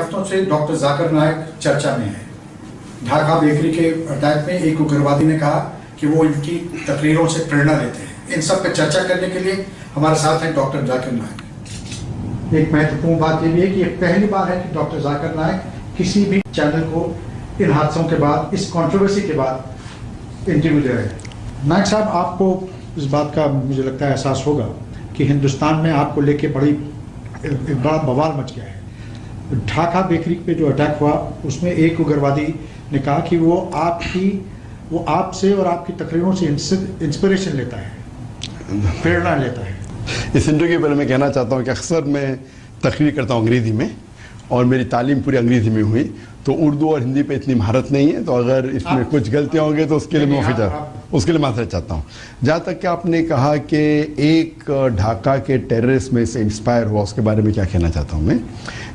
ہفتوں سے ڈاکٹر ذاکر نائک چرچا میں ہے۔ ڈھاکہ بیکری کے اٹیک میں ایک اگروادی نے کہا کہ وہ ان کی تقریروں سے پریرنا لیتے ہیں۔ ان سب پہ چرچا کرنے کے لیے ہمارے ساتھ ہیں ڈاکٹر ذاکر نائک۔ ایک مہتوپورن بات یہ بھی ہے کہ یہ پہلی بار ہے کہ ڈاکٹر ذاکر نائک کسی بھی چینل کو ان حادثوں کے بعد، اس کنٹروورسی کے بعد انٹرویو دے رہے ہیں۔ نائک صاحب، آپ کو اس بات کا مجھے لگتا ہے احساس ہوگا کہ ہندوستان میں آپ کو لے کے بڑا بوال مچ گیا ہے۔ ڈھاکہ بیکری پہ جو اٹیک ہوا اس میں ایک اگروادی نے کہا کہ وہ آپ سے اور آپ کی تقریروں سے انسپریشن لیتا ہے، پریرنا لیتا ہے۔ اس انٹرویو کے پہلے میں کہنا چاہتا ہوں کہ اکثر میں تقریر کرتا ہوں انگریزی میں، اور میری تعلیم پوری انگریزی میں ہوئی، تو اردو اور ہندی پہ اتنی مہارت نہیں ہے، تو اگر اس میں کچھ غلطیاں ہوں گے تو اس کے لیے معذرت چاہتا ہوں۔ جہاں تک کہ آپ نے کہا کہ ایک ڈھاکہ کے ٹیررسٹ میں سے انسپائر ہوا، اس کے بارے میں کیا کہنا چاہتا ہوں میں۔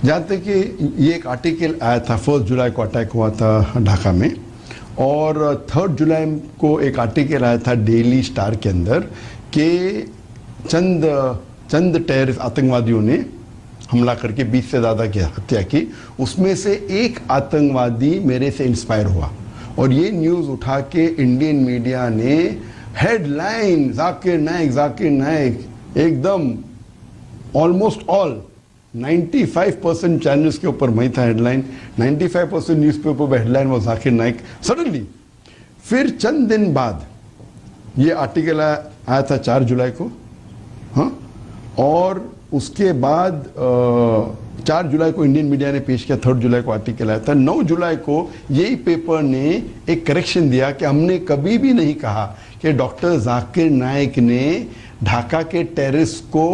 جہاں تک کہ یہ ایک آرٹیکل آیا تھا، 1 جولائی کو اٹیک ہوا تھا ڈھاکہ میں، اور 3 جولائی کو ایک آرٹیکل آیا تھا ڈیلی اسٹار کے اندر کہ چند ٹیررسٹ آتنکوادیوں نے حملہ کر کے 20 سے زیادہ کی ہتیا کی۔ اس میں سے ایک آتنکوادی میرے سے انسپائر ہوا، اور یہ نیوز اٹھا کے انڈین میڈیا نے ہیڈ لائن ذاکر نائک ایک دم آلموسٹ آل 95% چینلز کے اوپر وہی تھا ہیڈ لائن، 95% نیوز پیپر پہ ہیڈ لائن وہ ذاکر نائک۔ سڈنلی پھر چند دن بعد یہ آرٹیکل آیا تھا 4 جولائی کو، ہاں، اور اس کے بعد 4 جولائی کو انڈین میڈیا نے پیش کیا، 3 جولائی کو آرٹیکل آیا تھا۔ 9 جولائی کو یہی پیپر نے ایک کریکشن دیا کہ ہم نے کبھی بھی نہیں کہا کہ ڈاکٹر ذاکر نائک نے ڈھاکہ کے ٹیررسٹ کو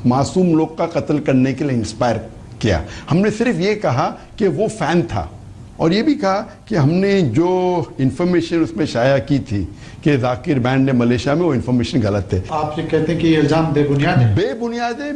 معصوم لوگ کا قتل کرنے کے لیے انسپائر کیا۔ ہم نے صرف یہ کہا کہ وہ فین تھا، اور یہ بھی کہا کہ ہم نے جو انفارمیشن اس میں شائع کی تھی کہ ذاکر بینڈ نے ملیشیا میں، وہ انفارمیشن غلط ہے۔ آپ سے کہتے ہیں کہ یہ الزام بے بنیاد ہے؟ بے بنیاد ہے۔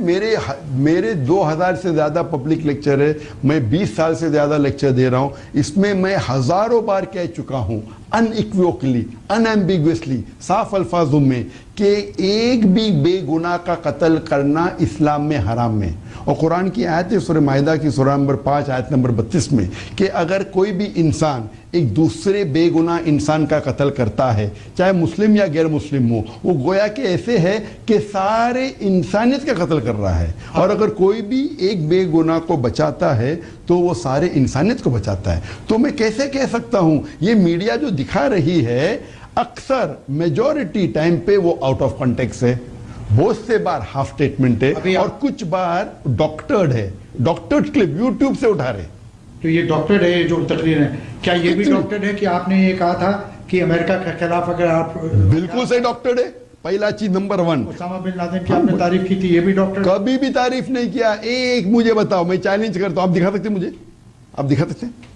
میرے 2000 سے زیادہ پبلک لیکچر ہے، میں 20 سال سے زیادہ لیکچر دے رہا ہوں، اس میں میں ہزاروں بار کہہ چکا ہوں ان ایکویوکلی، ان ایمبیگوسلی، صاف الفاظوں میں، کہ ایک بھی بے گناہ کا قتل کرنا اسلام میں حرام ہے۔ اور قرآن کی آیت ہے سورہ مائدہ کی سورہ نمبر 5 آیت نمبر 32 میں، کہ اگر کوئی بھی انسان ایک دوسرے بے گناہ انسان کا قتل کرتا ہے، چاہے مسلم یا غیر مسلم ہو، وہ گویا کہ ایسے ہے کہ سارے انسانیت کا قتل کر رہا ہے، اور اگر کوئی بھی ایک بے گناہ کو بچاتا ہے تو وہ سارے انسانیت کو بچاتا ہے۔ تو میں کیسے کہہ سکتا ہوں؟ یہ میڈیا جو دکھا رہی ہے اکثر میجورٹی ٹائم پہ وہ آؤٹ آف کانٹیکس ہے، بہت سے بار ہاف سٹیٹمنٹ ہے، اور کچھ بار ڈاکٹرڈ ہے، ڈاکٹرڈ کلپ یوٹیوب سے اٹھا رہے۔ تو یہ ڈاکٹرڈ ہے جو تقریر ہے، کیا یہ بھی ڈاکٹرڈ ہے کہ آپ نے یہ کہا تھا کہ امریکہ کے خلاف اگر آپ؟ بالکل صحیح ڈاکٹرڈ ہے۔ پہلا چیز نمبر 1، اسامہ بن لادن کی آپ نے تعریف کی تھی، یہ بھی ڈاکٹر؟ کبھی بھی تعریف نہیں کیا۔ ایک مجھے بتاؤ، میں چیلنج کرتا ہوں، آپ دکھا سکتے مجھے؟ آپ دکھا سکتے ہیں؟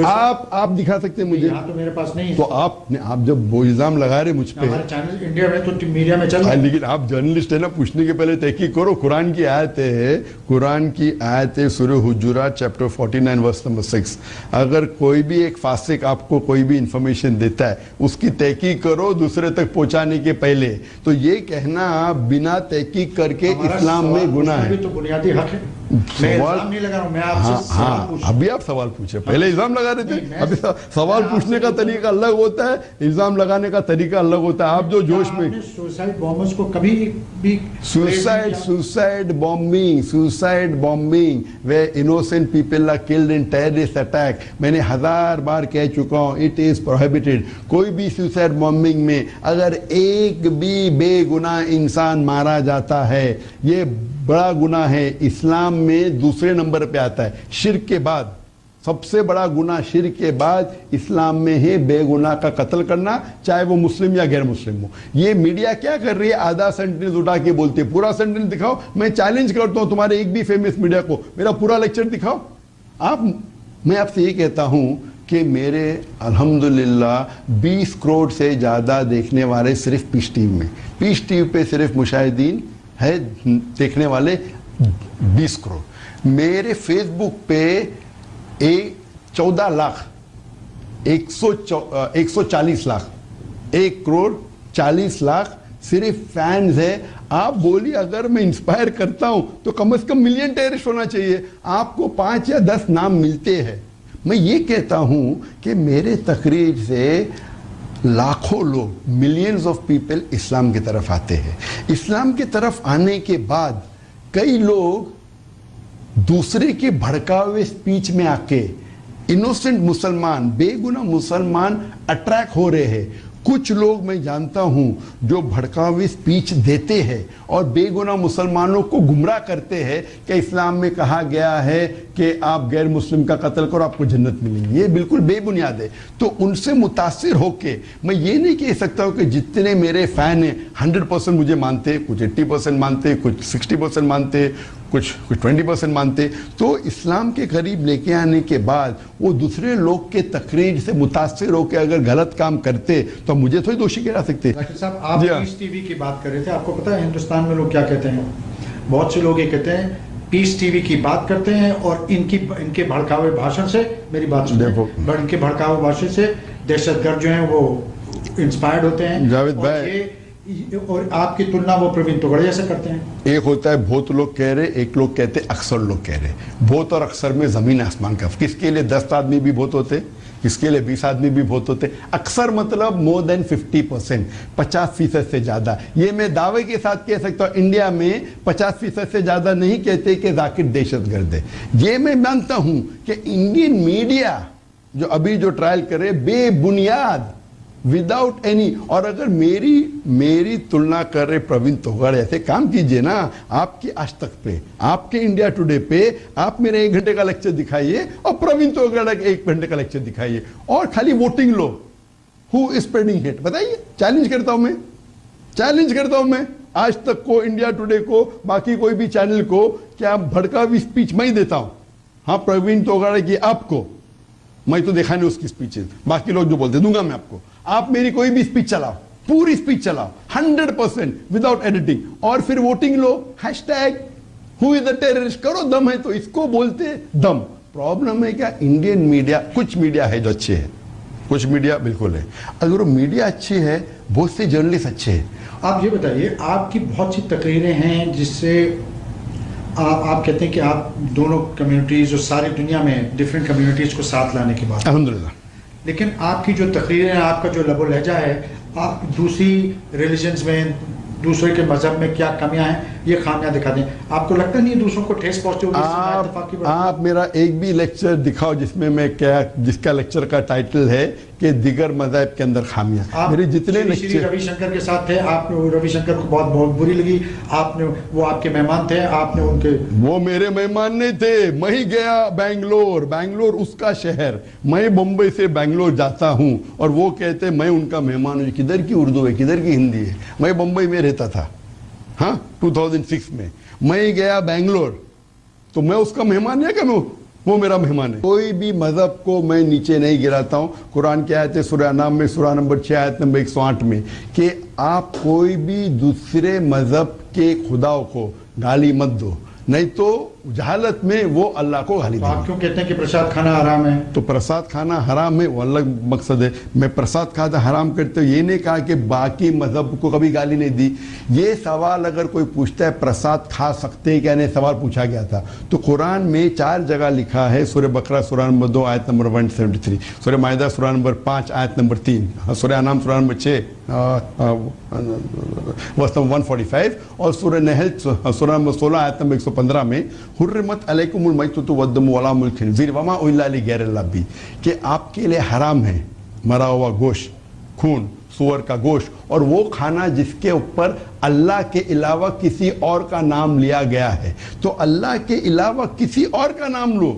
آپ دکھا سکتے ہیں مجھے؟ یہاں تو میرے پاس نہیں ہے۔ تو آپ جب وہ الزام لگا رہے مجھ پہ، ہمارے چینل انڈیا میں تو میڈیا میں چل رہا ہے، لیکن آپ جرنلسٹ ہے نا، پوچھنے کے پہلے تحقیق کرو۔ قرآن کی آیت ہے سورہ حجرات چیپٹر 49 ورس نمبر 6، اگر کوئی بھی ایک فاسق آپ کو کوئی بھی انفارمیشن دیتا ہے، اس کی تحقیق کرو دوسرے تک پہنچانے کے پہلے۔ تو یہ کہنا بنا تحقیق کر کے اسلام میں گناہ ہے۔ تو بنیادی حق ہے، میں الزام نہیں لگا رہا ہوں، میں آپ سے سوال پوچھ رہا ہوں۔ ابھی آپ سوال پوچھے، پہلے الزام لگا رہے تھے۔ ابھی سوال پوچھنے کا طریقہ الگ ہوتا ہے، الزام لگانے کا طریقہ الگ ہوتا ہے۔ آپ جو جوش میں سوسائڈ بامبرز کو کبھی بھی suicide bombing where innocent people are killed in terrorist attack، میں نے 1000 بار کہہ چکا ہوں، it is prohibited۔ کوئی بھی suicide bombing میں اگر ایک بھی بے گناہ انسان مارا جاتا ہے، یہ بڑا گناہ ہے۔ اسلام میں دوسرے نمبر پہ آتا ہے، شرک کے بعد سب سے بڑا گناہ شرک کے بعد اسلام میں ہے بے گناہ کا قتل کرنا، چاہے وہ مسلم یا غیر مسلم ہو۔ یہ میڈیا کیا کر رہی ہے؟ آدھا سینٹینس اٹھا کے بولتی ہے، پورا سینٹینس دکھاؤ۔ میں چیلنج کرتا ہوں تمہارے ایک بھی فیمس میڈیا کو، میرا پورا لیکچر دکھاؤ۔ میں آپ سے یہ کہتا ہوں کہ میرے الحمدللہ 20 کروڑ سے زیادہ دیکھنے والے صرف پیس ٹی وی میں، پیس ٹی وی پہ صرف مشاہدین ہے دیکھنے والے 20 کروڑ۔ میرے فیس بک پہ 14 لاکھ 140 لاکھ 1 کروڑ 40 لاکھ صرف فینز ہے. آپ بولیے اگر میں انسپائر کرتا ہوں تو کم از کم ملین ٹیررسٹ ہونا چاہیے. آپ کو 5 یا 10 نام ملتے ہیں. میں یہ کہتا ہوں کہ میرے تقریر سے لاکھوں لوگ, ملینز آف پیپل اسلام کی طرف آتے ہیں. اسلام کی طرف آنے کے بعد کئی لوگ دوسرے کے بھڑکاوے ہوئے اسپیچ میں آ کے انوسنٹ مسلمان, بے گناہ مسلمان اٹریکٹ ہو رہے ہیں. کچھ لوگ میں جانتا ہوں جو بھڑکاوی اسپیچ دیتے ہیں اور بے گناہ مسلمانوں کو گمراہ کرتے ہیں کہ اسلام میں کہا گیا ہے کہ آپ غیر مسلم کا قتل کرو آپ کو جنت ملے گی. یہ بالکل بے بنیاد ہے. تو ان سے متاثر ہو کے میں یہ نہیں کہہ سکتا ہوں کہ جتنے میرے فین ہیں 100% مجھے مانتے, کچھ 80% مانتے, کچھ 60% مانتے, کچھ 20% مانتے. تو اسلام کے قریب لے کے آنے کے بعد وہ دوسرے لوگ کے تقریر سے متاثر ہو کے اگر غلط کام کرتے تو مجھے تھوڑی دوشی ٹھہرا سکتے. ڈاکٹر صاحب, آپ پیس ٹی وی کی بات کر رہے تھے. آپ کو پتا ہے ہندوستان میں لوگ کیا کہتے ہیں؟ بہت سے لوگ یہ کہتے ہیں پیس ٹی وی کی بات کرتے ہیں اور ان کے بھڑکاوے بھاشن سے, میری بات سنیں, ان کے بھڑکاوے بھاشن سے دہشت گرد جو ہیں وہ انسپائرڈ ہوتے ہیں. جاوید بھائی, اور آپ کی تلنا وہ پروین توگڑیا سے کرتے ہیں. ایک ہوتا ہے بہت لوگ کہہ رہے, ایک لوگ کہتے اکثر لوگ کہہ رہے. بہت اور اکثر میں زمین آسمان کا. کس کے لیے 10 آدمی بھی بہت ہوتے, کس کے لیے 20 آدمی بھی بہت ہوتے. اکثر مطلب مور دین 50%, 50% سے زیادہ. یہ میں دعوے کے ساتھ کہہ سکتا ہوں انڈیا میں 50% سے زیادہ نہیں کہتے کہ ذاکر دہشت گرد ہے. یہ میں مانتا ہوں کہ انڈین میڈیا جو ابھی جو ٹرائل کرے بے بنیاد, وداؤٹ اینی. اور اگر میری تلنا کر رہے پروین توگڑیا سے, کام کیجئے نا. آپ کی آج تک پہ, آپ کے انڈیا ٹوڈے پہ آپ میرے 1 گھنٹے کا لیکچر دکھائیے اور پروین توگڑیا کے 1 گھنٹے کا لیکچر دکھائیے اور خالی voting love. Who is spreading heat, بتائیے. چیلنج کرتا ہوں میں آج تک کو, انڈیا ٹوڈے کو, باقی کوئی بھی چینل کو, کیا بھڑکاوی اسپیچ میں ہی دیتا ہوں. ہاں, پروین توگڑیا کی آپ کو میں تو دیکھا نہیں اس کی اسپیچز, باقی لوگ جو بولتے دوں گا میں آپ کو. آپ میری کوئی بھی اسپیچ چلاؤ, پوری اسپیچ چلاؤ 100% وداؤٹ ایڈیٹنگ, اور پھر voting love. ہیشٹیگ who is a terrorist کرو. دم ہے تو اس کو بولتے دم. پرابلم ہے کیا انڈین میڈیا, کچھ میڈیا ہے جو اچھے ہیں, کچھ میڈیا بالکل ہے. اگر وہ میڈیا اچھی ہے, بہت سے جرنلسٹ اچھے ہیں. آپ یہ بتائیے, آپ کی بہت سی تقریریں ہیں جس سے آپ کہتے ہیں کہ آپ دونوں کمیونٹیز اور ساری دنیا میں ڈفرینٹ کمیونٹیز کو ساتھ لانے کی بات. الحمدللہ. لیکن آپ کی جو تقریریں ہیں, آپ کا جو لب و لہجہ ہے, آپ دوسری ریلیجنز میں, دوسرے کے مذہب میں کیا کمیاں ہیں, یہ خامیاں دکھاتے ہیں. آپ کو لگتا نہیں دوسروں کو ٹھیس پہنچتے ہوگی؟ آپ میرا ایک بھی لیکچر دکھاؤ جس میں کیا, جس کا لیکچر کا ٹائٹل ہے کہ دیگر مذاہب کے اندر خامیاں. میرے جتنے لیکچر روی شنکر کے ساتھ تھے, آپ نے روی شنکر کو بہت بری لگی, آپ نے, وہ آپ کے مہمان تھے, آپ نے ان کے. وہ میرے مہمان نہیں تھے. میں ہی گیا بنگلور اس کا شہر. میں بمبئی سے بنگلور جاتا ہوں اور وہ کہتے میں ان کا مہمان ہوں. کدھر کی اردو ہے, کدھر کی ہندی ہے. میں بمبئی میں رہتا تھا, ہاں 2006 میں گیا بنگلور, تو میں اس کا مہمان ہے کہ وہ میرا مہمان ہے. کوئی بھی مذہب کو میں نیچے نہیں گراتا ہوں. قرآن کی آیت ہے سورہ انعام میں, سورہ نمبر 6 آیت نمبر 108 میں, کہ آپ کوئی بھی دوسرے مذہب کے خداؤں کو گالی مت دو, نہیں تو جہالت میں وہ اللہ کو گالی دیں. آپ کیوں کہتے ہیں کہ پرساد کھانا حرام ہے؟ تو پرساد کھانا حرام ہے, وہ الگ مقصد ہے. میں پرساد کھانا حرام کرتے ہوں یہ نہیں کہا کہ باقی مذہب کو کبھی گالی نہیں دی. یہ سوال اگر کوئی پوچھتا ہے پرساد کھا سکتے کیا نہیں, سوال پوچھا گیا تھا. تو قرآن میں 4 جگہ لکھا ہے, سورہ بقرہ سورہ نمبر 2 آیت نمبر 173, سورہ مائدہ سورہ نمبر 5 آیت نمبر 3, سورہ انعام سورہ نمبر 6 145, اور سورہ نحل سورہ نمبر 16 آیت نمبر 115 میں حرمت علیکم المیتۃ والدم ولحم الخنزیر وما اہل لغیر اللہ بھی, کہ آپ کے لیے حرام ہے مرا ہوا گوشت, خون, سور کا گوشت, اور وہ کھانا جس کے اوپر اللہ کے علاوہ کسی اور کا نام لیا گیا ہے. تو اللہ کے علاوہ کسی اور کا نام لو,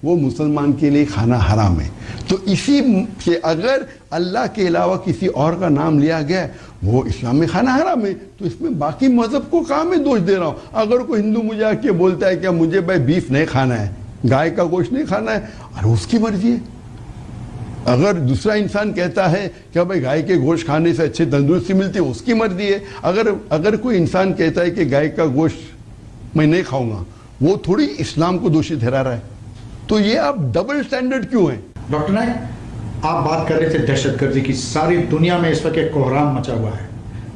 وہ مسلمان کے لیے کھانا حرام ہے. تو اسی کہ اگر اللہ کے علاوہ کسی اور کا نام لیا گیا وہ اسلام میں کھانا حرام ہے, تو اس میں باقی مذہب کو کہاں میں دوش دے رہا ہوں. اگر کوئی ہندو مجھے آ کے بولتا ہے کہ مجھے بھائی بیف نہیں کھانا ہے, گائے کا گوشت نہیں کھانا ہے, ارے اس کی مرضی ہے. اگر دوسرا انسان کہتا ہے کہ بھائی گائے کے گوشت کھانے سے اچھی تندرستی ملتی ہے, اس کی مرضی ہے. اگر کوئی انسان کہتا ہے کہ گائے کا گوشت میں نہیں کھاؤں گا, وہ تھوڑی اسلام کو دوشی ٹھہرا رہا ہے. تو یہ آپ ڈبل سٹینڈرڈ کیوں ہیں؟ ڈاکٹر نائک, آپ بات کر رہے تھے دہشت گردی کی. ساری دنیا میں اس وقت ایک کوہرام مچا ہوا ہے.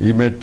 He met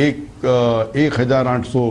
1,800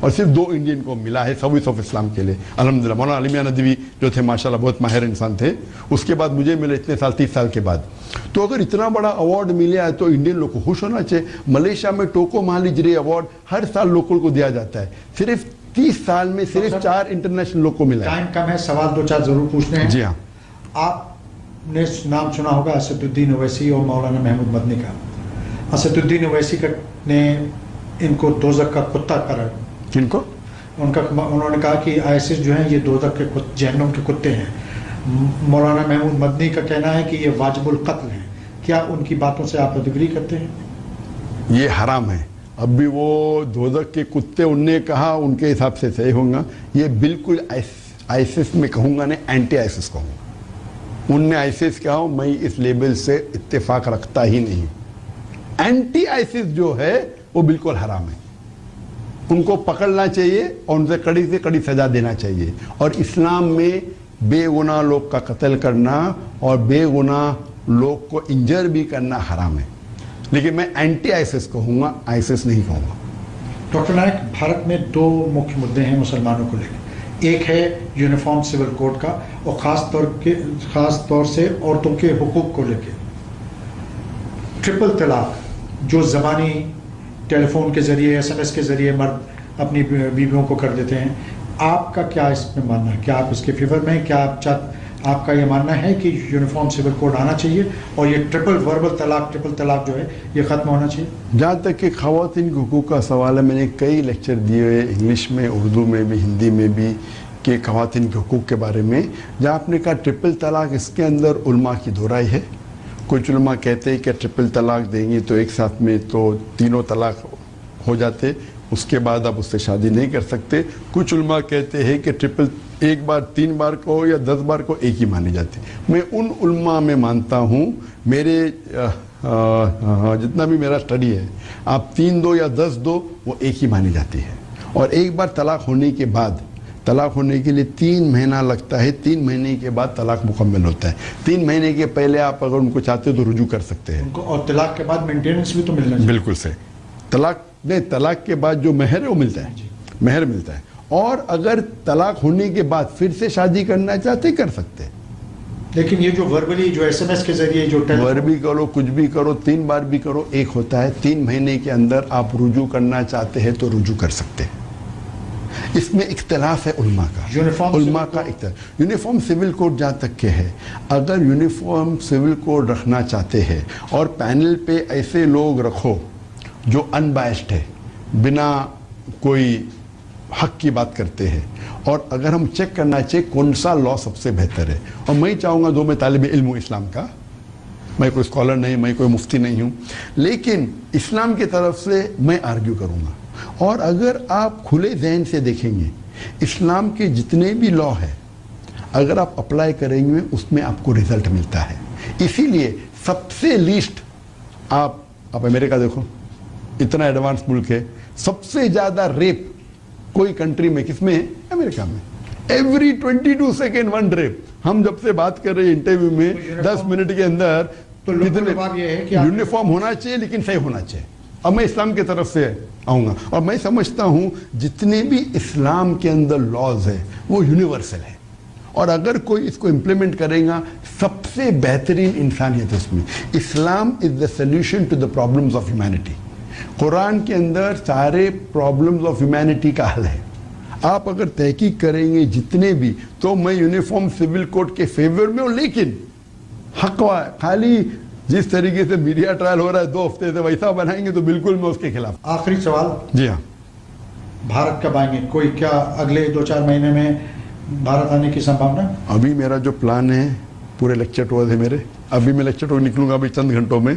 اور صرف 2 انڈین کو ملا ہے سروس آف اسلام کے لیے الحمدللہ. مولانا علی میاں ندوی جو تھے ماشاءاللہ بہت ماہر انسان تھے, اس کے بعد مجھے ملے اتنے سال 30 سال کے بعد. تو اگر اتنا بڑا ایوارڈ ملا ہے تو انڈین لوگ کو خوش ہونا چاہیے. ملیشیا میں ٹوکو مہالیجری ایوارڈ ہر سال لوکل کو دیا جاتا ہے, صرف 30 سال میں صرف 4 انٹرنیشنل لوگ کو ملا ہے. ٹائم کم ہے, سوال 2-4 ضرور پوچھنے ہیں. جی ہاں. آپ نے نام سنا ہوگا اسد الدین اویسی اور مولانا محمود مدنی کا. اسد الدین اویسی نے ان کو دوزخ کا کتا قرار. کن کو؟ انہوں نے کہا کہ ISIS جو ہیں یہ دوزخ کے جہنم کے کتے ہیں. مولانا محمود مدنی کا کہنا ہے کہ یہ واجب القتل ہیں. کیا ان کی باتوں سے آپ ایگری کرتے ہیں؟ یہ حرام ہے. اب بھی وہ دوزخ کے کتے ان نے کہا, ان کے حساب سے صحیح ہوں گا. یہ بالکل ISIS میں کہوں گا نہیں, اینٹی ISIS کہوں گا. ان نے ISIS کہا ہوں, میں اس لیبل سے اتفاق رکھتا ہی نہیں. اینٹی ISIS جو ہے وہ بالکل حرام ہے. ان کو پکڑنا چاہیے اور ان سے کڑی سے سزا دینا چاہیے. اور اسلام میں بے گناہ لوگ کا قتل کرنا اور بے گناہ لوگ کو انجر بھی کرنا حرام ہے. لیکن میں اینٹی ISIS کہوں گا, ISIS نہیں کہوں گا. ڈاکٹر نائک, بھارت میں 2 مکھ مدعے ہیں مسلمانوں کو لے کے. ایک ہے یونیفارم سول کوڈ کا, اور خاص طور سے عورتوں کے حقوق کو لے کے. ٹرپل طلاق جو زبانی ٹیلی فون کے ذریعے SMS کے ذریعے مرد اپنی بیویوں کو کر دیتے ہیں, آپ کا کیا اس میں ماننا ہے؟ کیا آپ اس کے فیور میں ہیں؟ کیا آپ کا یہ ماننا ہے کہ یونیفارم سول کوڈ آنا چاہیے اور یہ ٹرپل طلاق جو ہے یہ ختم ہونا چاہیے؟ جہاں تک کہ خواتین کے حقوق کا سوال ہے, میں نے کئی لیکچر دیے ہوئے انگلش میں, اردو میں بھی, ہندی میں بھی, کہ خواتین کے حقوق کے بارے میں. جہاں آپ نے کہا ٹرپل طلاق, اس کے اندر علماء کی 2 رائے ہے. کچھ علماء کہتے ہیں کہ ٹرپل طلاق دیں گے تو ایک ساتھ میں تو 3 طلاق ہو جاتے, اس کے بعد آپ اس سے شادی نہیں کر سکتے. کچھ علماء کہتے ہیں کہ ٹرپل ایک بار 3 بار کو یا 10 بار کو ایک ہی مانی جاتی. میں ان علماء میں مانتا ہوں, میرے جتنا بھی میرا اسٹڈی ہے, آپ 3 دو یا 10 دو وہ ایک ہی مانی جاتی ہے. اور ایک بار طلاق ہونے کے بعد, طلاق ہونے کے لیے 3 مہینہ لگتا ہے, 3 مہینے کے بعد طلاق مکمل ہوتا ہے. 3 مہینے کے پہلے آپ اگر ان کو چاہتے ہو تو رجوع کر سکتے ہیں. اور طلاق کے بعد مینٹیننس بھی تو ملنا چاہیے. بالکل سے طلاق کے بعد جو مہر ہے وہ ملتا ہے, مہر ملتا ہے. اور اگر طلاق ہونے کے بعد پھر سے شادی کرنا چاہتے کر سکتے. لیکن یہ جو وربلی جو SMS کے ذریعے جو بھی کرو, کچھ بھی کرو, 3 بار بھی کرو, ایک ہوتا ہے. 3 مہینے کے اندر آپ رجوع کرنا چاہتے ہیں تو رجوع کر سکتے ہیں. اس میں اختلاف ہے علماء کا. یونیفارم سول کوڈ جہاں تک کہ ہے, اگر یونیفارم سول کوڈ رکھنا چاہتے ہیں اور پینل پہ ایسے لوگ رکھو جو ان بائسڈ ہے, بنا کوئی حق کی بات کرتے ہیں, اور اگر ہم چیک کرنا چاہیے کون سا لا سب سے بہتر ہے. اور میں چاہوں گا, میں طالب علم ہوں اسلام کا, میں کوئی اسکالر نہیں, میں کوئی مفتی نہیں ہوں, لیکن اسلام کی طرف سے میں آرگیو کروں گا. اور اگر آپ کھلے ذہن سے دیکھیں گے, اسلام کے جتنے بھی لا ہے اگر آپ اپلائی کریں گے اس میں آپ کو رزلٹ ملتا ہے. اسی لیے سب سے لیسٹ آپ امریکہ دیکھو, اتنا ایڈوانس ملک ہے, سب سے زیادہ ریپ کوئی کنٹری میں کس میں ہے؟ امریکہ میں. Every 22 second 1 rape. ہم جب سے بات کر رہے ہیں انٹرویو میں 10 منٹ کے اندر, تو یہ ہے کہ یونیفارم ہونا چاہیے لیکن صحیح ہونا چاہیے. اب میں اسلام کی طرف سے آؤں گا, اور میں سمجھتا ہوں جتنے بھی اسلام کے اندر لاز ہے وہ یونیورسل ہے, اور اگر کوئی اس کو امپلیمنٹ کرے گا سب سے بہترین انسانیت اس میں. Islam is the solution to the problems of humanity. قرآن کے اندر سارے پرابلمز آف ہیومینٹی کا حل ہے. آپ اگر تحقیق کریں گے جتنے بھی, تو میں یونیفارم سول کوڈ کے فیور میں ہوں, لیکن حق خالی جس طریقے سے میڈیا ٹرائل ہو رہا ہے 2 ہفتے سے ویسا بنائیں گے تو بالکل میں اس کے خلاف. آخری سوال. جی ہاں. بھارت کب آئیں گے؟ کوئی کیا اگلے 2-4 مہینے میں بھارت آنے کی سمبھاونا؟ ابھی میرا جو پلان ہے, پورے لیکچر ٹور ہے میرے, ابھی میں لیکچر ٹور نکلوں گا ابھی چند گھنٹوں میں.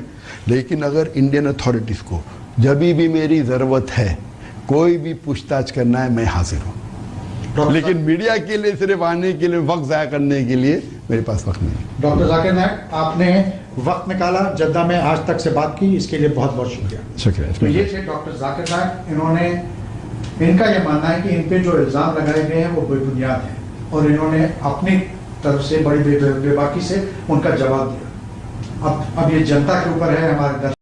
لیکن اگر انڈین اتھارٹیز کو جبھی بھی میری ضرورت ہے, کوئی بھی پوچھ تاچھ کرنا ہے, میں حاضر ہوں. لیکن میڈیا کے لیے صرف آنے کے لیے, وقت ضائع کرنے کے لیے میرے پاس وقت نہیں. ڈاکٹر ذاکر نائک, آپ نے وقت نکالا, جدہ میں آج تک سے بات کی, اس کے لیے بہت بہت شکریہ. شکریہ. تو یہ تھے ڈاکٹر ذاکر نائک. ان کا یہ ماننا ہے کہ ان پہ جو الزام لگائے گئے ہیں وہ بے بنیاد ہیں, اور انہوں نے اپنی طرف سے بڑی بے باکی سے ان کا جواب دیا. اب یہ جنتا کے اوپر ہے, ہمارے